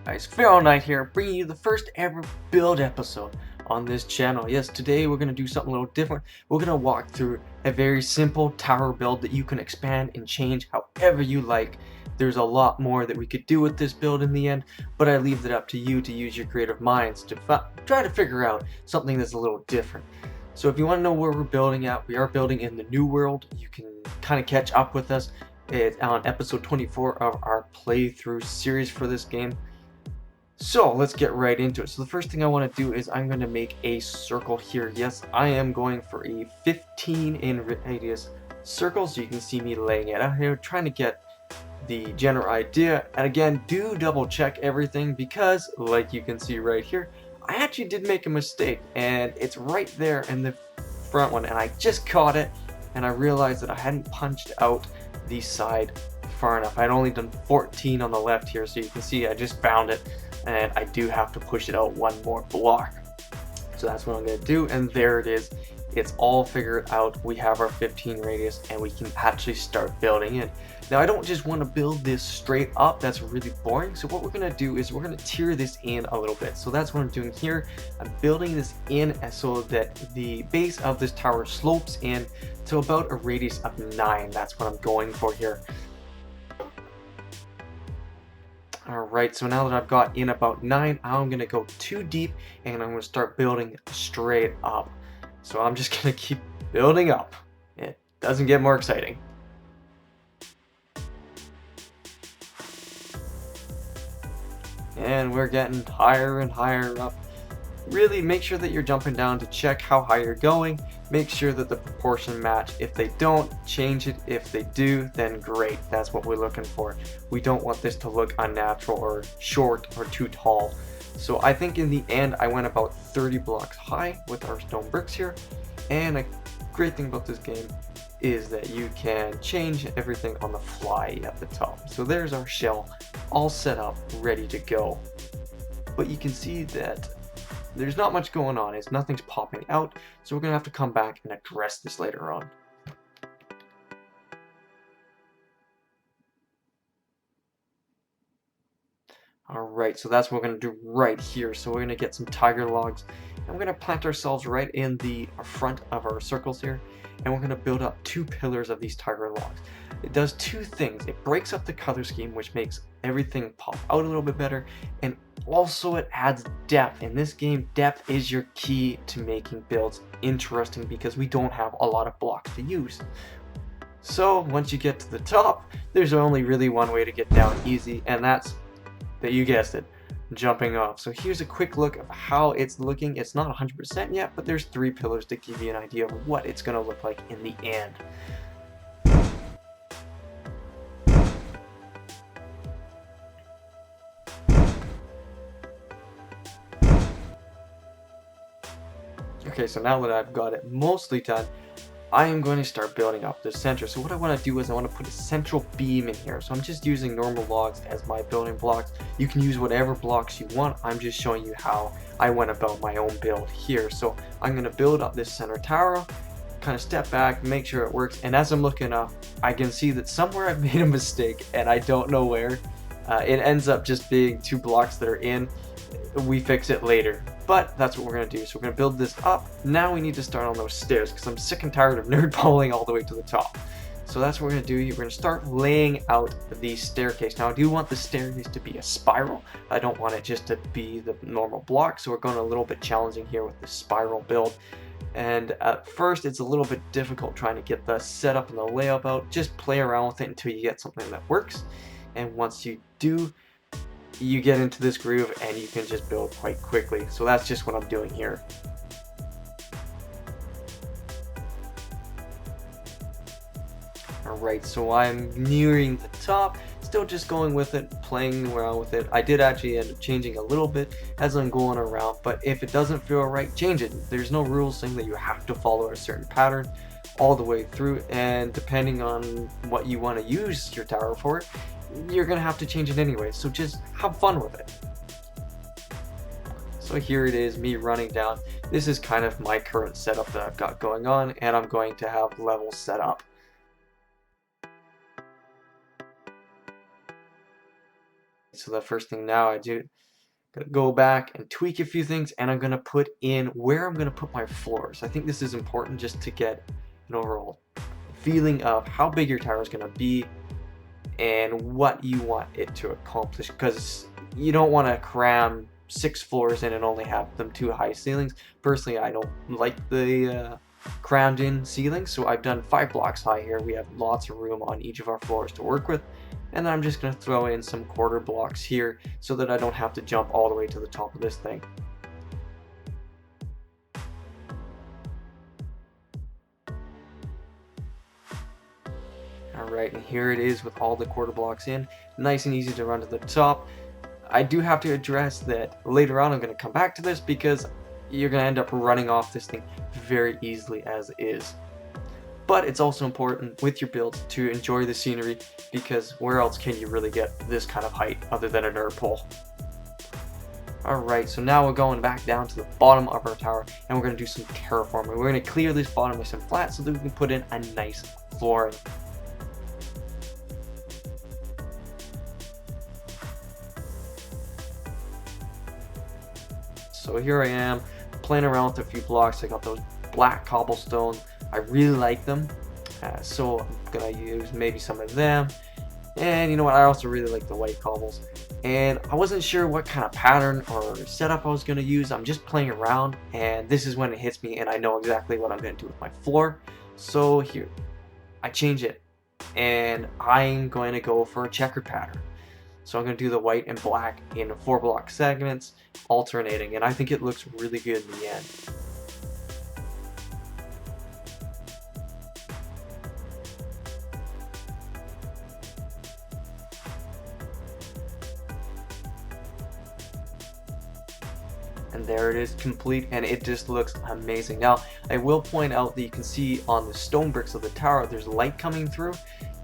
Guys, Pharaoh Knight here, bringing you the first ever build episode on this channel. Yes, today we're going to do something a little different. We're going to walk through a very simple tower build that you can expand and change however you like. There's a lot more that we could do with this build in the end, but I leave it up to you to use your creative minds to try to figure out something that's a little different. So if you want to know where we're building at, we are building in the New World. You can kind of catch up with us on episode 24 of our playthrough series for this game. So let's get right into it. So the first thing I want to do is I'm going to make a circle here. Yes, I am going for a 15 in radius circle, so you can see me laying it out here, trying to get the general idea. And again, do double check everything because, like you can see right here, I actually did make a mistake, and it's right there in the front one, and I just caught it, and I realized that I hadn't punched out the side far enough. I'd only done 14 on the left here, so you can see I just found it, and I do have to push it out one more block. So that's what I'm going to do, and there it is. It's all figured out. We have our 15 radius, and we can actually start building in. Now, I don't just want to build this straight up. That's really boring. So what we're going to do is we're going to tier this in a little bit. So that's what I'm doing here. I'm building this in so that the base of this tower slopes in to about a radius of 9. That's what I'm going for here. Alright, so now that I've got in about 9, I'm going to go too deep and I'm going to start building straight up. So I'm just going to keep building up. It doesn't get more exciting. And we're getting higher and higher up. Really make sure that you're jumping down to check how high you're going. Make sure that the proportion match. If they don't, change it. If they do, then great. That's what we're looking for. We don't want this to look unnatural or short or too tall. So I think in the end I went about 30 blocks high with our stone bricks here. And a great thing about this game is that you can change everything on the fly at the top. So there's our shell all set up, ready to go. But you can see that there's not much going on. Nothing's popping out, so we're going to have to come back and address this later on. Alright, so that's what we're going to do right here. So we're going to get some tiger logs, and we're going to plant ourselves right in the front of our circles here, and we're going to build up 2 pillars of these tiger logs. It does 2 things. It breaks up the color scheme, which makes everything pop out a little bit better, and also it adds depth. In this game, depth is your key to making builds interesting because we don't have a lot of blocks to use. So once you get to the top, there's only really one way to get down easy, and that's, that you guessed it, jumping off. So here's a quick look of how it's looking. It's not 100% yet, but there's 3 pillars to give you an idea of what it's going to look like in the end. Okay, so now that I've got it mostly done, I am going to start building up the center. So what I want to do is I want to put a central beam in here. So I'm just using normal logs as my building blocks. You can use whatever blocks you want. I'm just showing you how I went about my own build here. So I'm going to build up this center tower, kind of step back, make sure it works. And as I'm looking up, I can see that somewhere I've made a mistake and I don't know where. It ends up just being 2 blocks that are in. We fix it later, but that's what we're going to do. So we're going to build this up. Now we need to start on those stairs because I'm sick and tired of nerd balling all the way to the top. So that's what we're going to do. We're going to start laying out the staircase. Now I do want the staircase to be a spiral. I don't want it just to be the normal block, so we're going a little bit challenging here with the spiral build. And at first it's a little bit difficult trying to get the setup and the layout out. Just play around with it until you get something that works, and once you do, you get into this groove and you can just build quite quickly. So that's just what I'm doing here. Alright, so I'm nearing the top, still just going with it, playing around with it. I did actually end up changing a little bit as I'm going around, but if it doesn't feel right, change it. There's no rules saying that you have to follow a certain pattern all the way through, and depending on what you want to use your tower for, you're gonna have to change it anyway, so just have fun with it. So here it is, me running down. This is kind of my current setup that I've got going on, and I'm going to have levels set up. So the first thing now I do, gonna go back and tweak a few things, and I'm gonna put in where I'm gonna put my floors. I think this is important just to get an overall feeling of how big your tower is gonna be and what you want it to accomplish, because you don't want to cram 6 floors in and only have them 2 high ceilings. Personally, I don't like the crammed in ceilings, so I've done 5 blocks high here. We have lots of room on each of our floors to work with, and I'm just going to throw in some quarter blocks here so that I don't have to jump all the way to the top of this thing. Alright, and here it is with all the quarter blocks in. Nice and easy to run to the top. I do have to address that later on. I'm going to come back to this because you're going to end up running off this thing very easily as is. But it's also important with your build to enjoy the scenery, because where else can you really get this kind of height other than a nerd pole? Alright, so now we're going back down to the bottom of our tower, and we're going to do some terraforming. We're going to clear this bottom with some flat so that we can put in a nice flooring. So here I am playing around with a few blocks. I got those black cobblestone. I really like them. So I'm gonna use maybe some of them. And you know what? I also really like the white cobbles. And I wasn't sure what kind of pattern or setup I was gonna use. I'm just playing around, and this is when it hits me and I know exactly what I'm gonna do with my floor. So here, I change it, and I'm going to go for a checkered pattern. So I'm going to do the white and black in 4 block segments, alternating, and I think it looks really good in the end. And there it is, complete, and it just looks amazing. Now, I will point out that you can see on the stone bricks of the tower, there's light coming through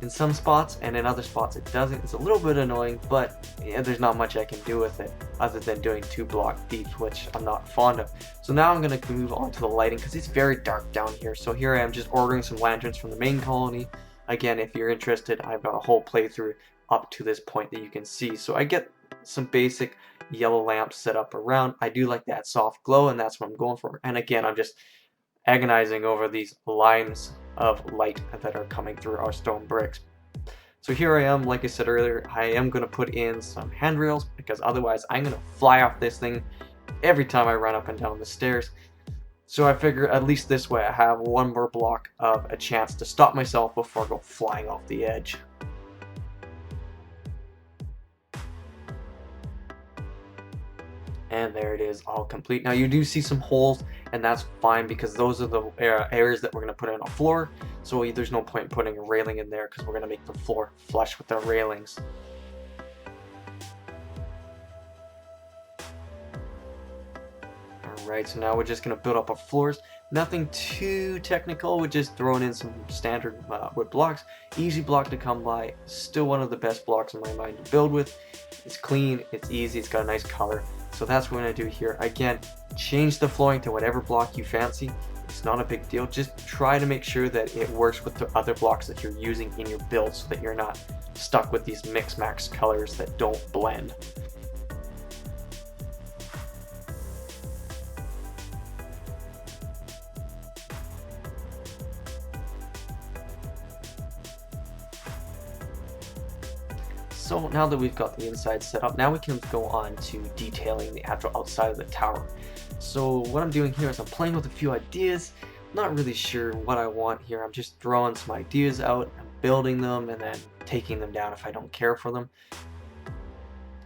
in some spots, and in other spots it doesn't. It's a little bit annoying, but yeah, there's not much I can do with it other than doing 2 block deep, which I'm not fond of. So now I'm going to move on to the lighting, because it's very dark down here. So here I am just ordering some lanterns from the main colony. Again, if you're interested, I've got a whole playthrough up to this point that you can see. So I get some basic yellow lamps set up around. I do like that soft glow, and that's what I'm going for. And again, I'm just agonizing over these lines of light that are coming through our stone bricks. So here I am, like I said earlier, I am going to put in some handrails, because otherwise I'm going to fly off this thing every time I run up and down the stairs. So I figure at least this way I have one more block of a chance to stop myself before I go flying off the edge. And there it is, all complete. Now you do see some holes, and that's fine, because those are the areas that we're going to put in a floor. So there's no point putting a railing in there, because we're going to make the floor flush with the railings. Alright, so now we're just going to build up our floors. Nothing too technical, we're just throwing in some standard wood blocks. Easy block to come by, still one of the best blocks in my mind to build with. It's clean, it's easy, it's got a nice color. So that's what we're going to do here. Again, change the flooring to whatever block you fancy. It's not a big deal. Just try to make sure that it works with the other blocks that you're using in your build, so that you're not stuck with these mix-max colors that don't blend. So now that we've got the inside set up, now we can go on to detailing the actual outside of the tower. So what I'm doing here is I'm playing with a few ideas. Not really sure what I want here. I'm just throwing some ideas out, I'm building them, and then taking them down if I don't care for them.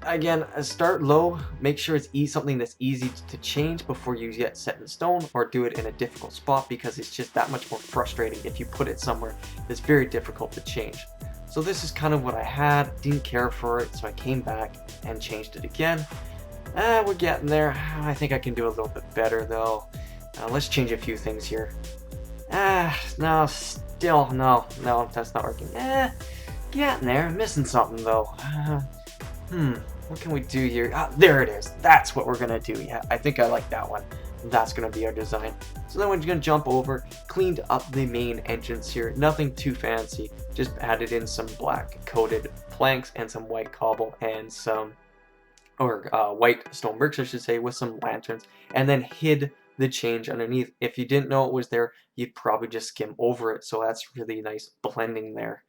Again, start low, make sure it's something that's easy to change before you get set in stone, or do it in a difficult spot, because it's just that much more frustrating if you put it somewhere that's very difficult to change. So this is kind of what I had, didn't care for it, so I came back and changed it again. We're getting there. I think I can do a little bit better though. Let's change a few things here. No, still, no, that's not working. Getting there, missing something though. What can we do here? There it is. That's what we're gonna do. Yeah, I think I like that one. That's gonna be our design. So then we're gonna jump over, cleaned up the main entrance here. Nothing too fancy. Just added in some black coated planks and some white cobble and some or white stone bricks, I should say, with some lanterns, and then hid the change underneath. If you didn't know it was there, you'd probably just skim over it. So that's really nice blending there.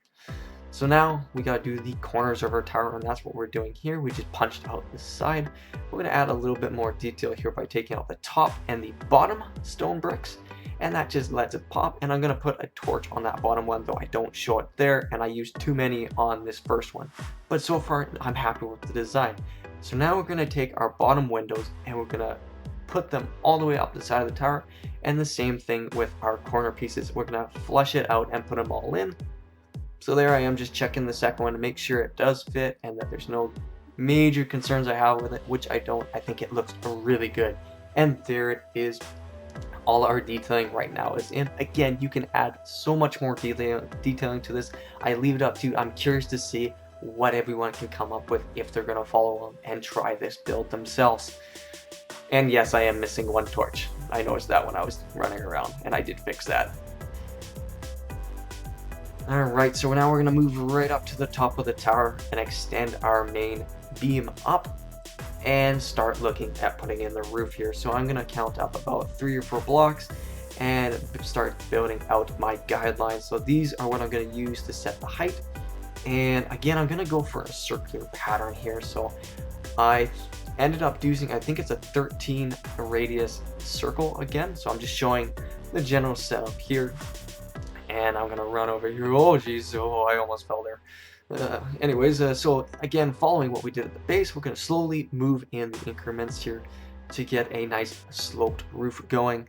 So now we gotta do the corners of our tower, and that's what we're doing here. We just punched out the side. We're gonna add a little bit more detail here by taking out the top and the bottom stone bricks, and that just lets it pop. And I'm gonna put a torch on that bottom one, though I don't show it there, and I used too many on this first one. But so far, I'm happy with the design. So now we're gonna take our bottom windows and we're gonna put them all the way up the side of the tower, and the same thing with our corner pieces. We're gonna flush it out and put them all in. So there I am, just checking the second one to make sure it does fit and that there's no major concerns I have with it, which I don't. I think it looks really good. And there it is. All our detailing right now is in. Again, you can add so much more detailing to this. I leave it up to you. I'm curious to see what everyone can come up with if they're going to follow them and try this build themselves. And yes, I am missing one torch. I noticed that when I was running around, and I did fix that. Alright, so now we're going to move right up to the top of the tower and extend our main beam up and start looking at putting in the roof here. So I'm going to count up about 3 or 4 blocks and start building out my guidelines. So these are what I'm going to use to set the height. And again, I'm going to go for a circular pattern here. So I ended up using, I think it's a 13 radius circle again. So I'm just showing the general setup here. And I'm gonna run over here. Oh geez, oh, I almost fell there. Anyways, so again, following what we did at the base, we're gonna slowly move in the increments here to get a nice sloped roof going.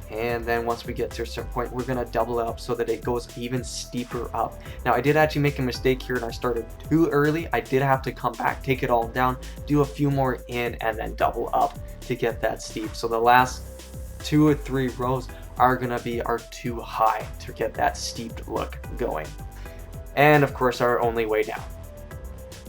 And then once we get to a certain point, we're going to double it up so that it goes even steeper up. Now, I did actually make a mistake here and I started too early. I did have to come back, take it all down, do a few more in, and then double up to get that steep. So the last 2 or 3 rows are going to be too high to get that steep look going. And of course, our only way down.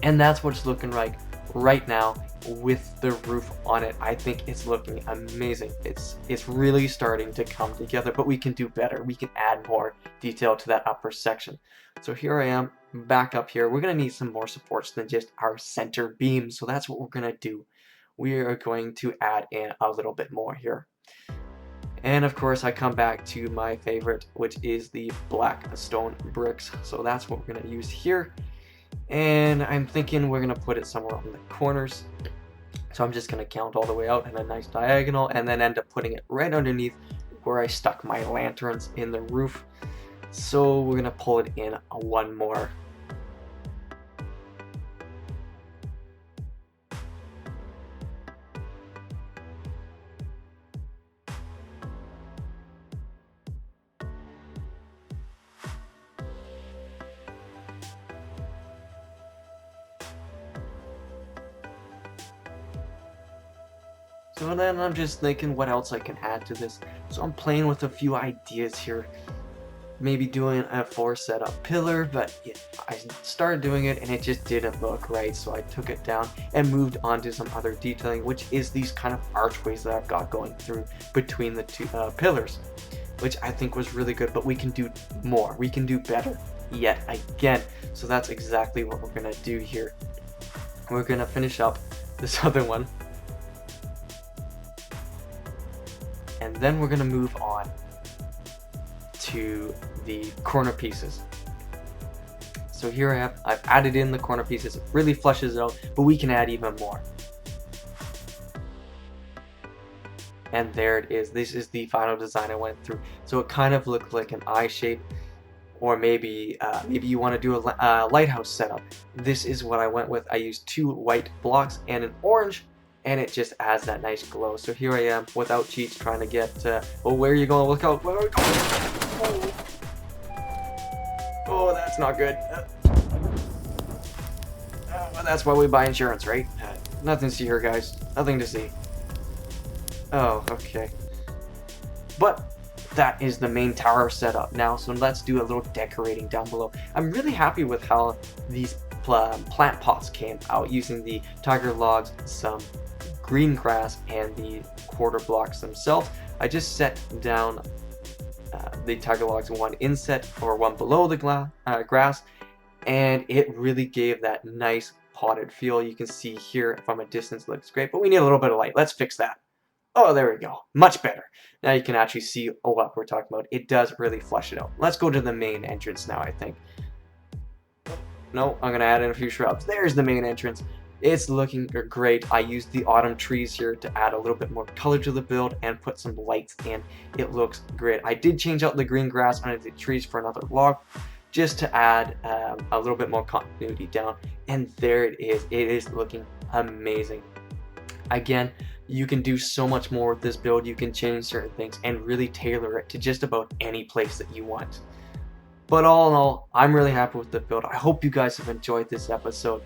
And that's what it's looking like right now with the roof on it. I think it's looking amazing. It's really starting to come together, but we can do better. We can add more detail to that upper section. So here I am back up here. We're going to need some more supports than just our center beam. So that's what we're going to do. We are going to add in a little bit more here. And of course, I come back to my favorite, which is the black stone bricks. So that's what we're going to use here. And I'm thinking we're going to put it somewhere on the corners. So I'm just going to count all the way out in a nice diagonal and then end up putting it right underneath where I stuck my lanterns in the roof. So we're going to pull it in one more. So then I'm just thinking what else I can add to this. So I'm playing with a few ideas here. Maybe doing a 4 setup pillar, but I started doing it and it just didn't look right. So I took it down and moved on to some other detailing, which is these kind of archways that I've got going through between the 2 pillars, which I think was really good, but we can do more. We can do better yet again. So that's exactly what we're gonna do here. We're gonna finish up this other one. And then we're going to move on to the corner pieces. So here I've added in the corner pieces. It really flushes it out, but we can add even more. And there it is. This is the final design I went through. So it kind of looked like an eye shape, or maybe you want to do a lighthouse setup. This is what I went with. I used 2 white blocks and an orange, and it just adds that nice glow. So here I am without cheats trying to get, oh, where are you going? Look out, where are you going? Oh, that's not good. That's why we buy insurance, right? Nothing to see here, guys. Nothing to see. Oh, okay. But that is the main tower setup now, so let's do a little decorating down below. I'm really happy with how these plant pots came out using the tiger logs, some green grass, and the quarter blocks themselves. I just set down the tiger logs one inset or one below the grass, and it really gave that nice potted feel. You can see here from a distance it looks great, but we need a little bit of light. Let's fix that. Oh, there we go. Much better. Now you can actually see what we're talking about. It does really flush it out. Let's go to the main entrance now, I think. No, I'm going to add in a few shrubs. There's the main entrance. It's looking great. I used the autumn trees here to add a little bit more color to the build and put some lights in. It looks great. I did change out the green grass under the trees for another log just to add a little bit more continuity down. And there it is. It is looking amazing. Again, you can do so much more with this build. You can change certain things and really tailor it to just about any place that you want. But all in all, I'm really happy with the build. I hope you guys have enjoyed this episode.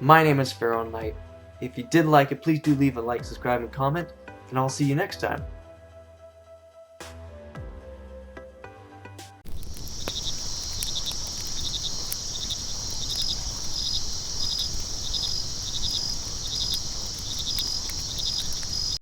My name is Pharaoh Knight. If you did like it, please do leave a like, subscribe, and comment, and I'll see you next time.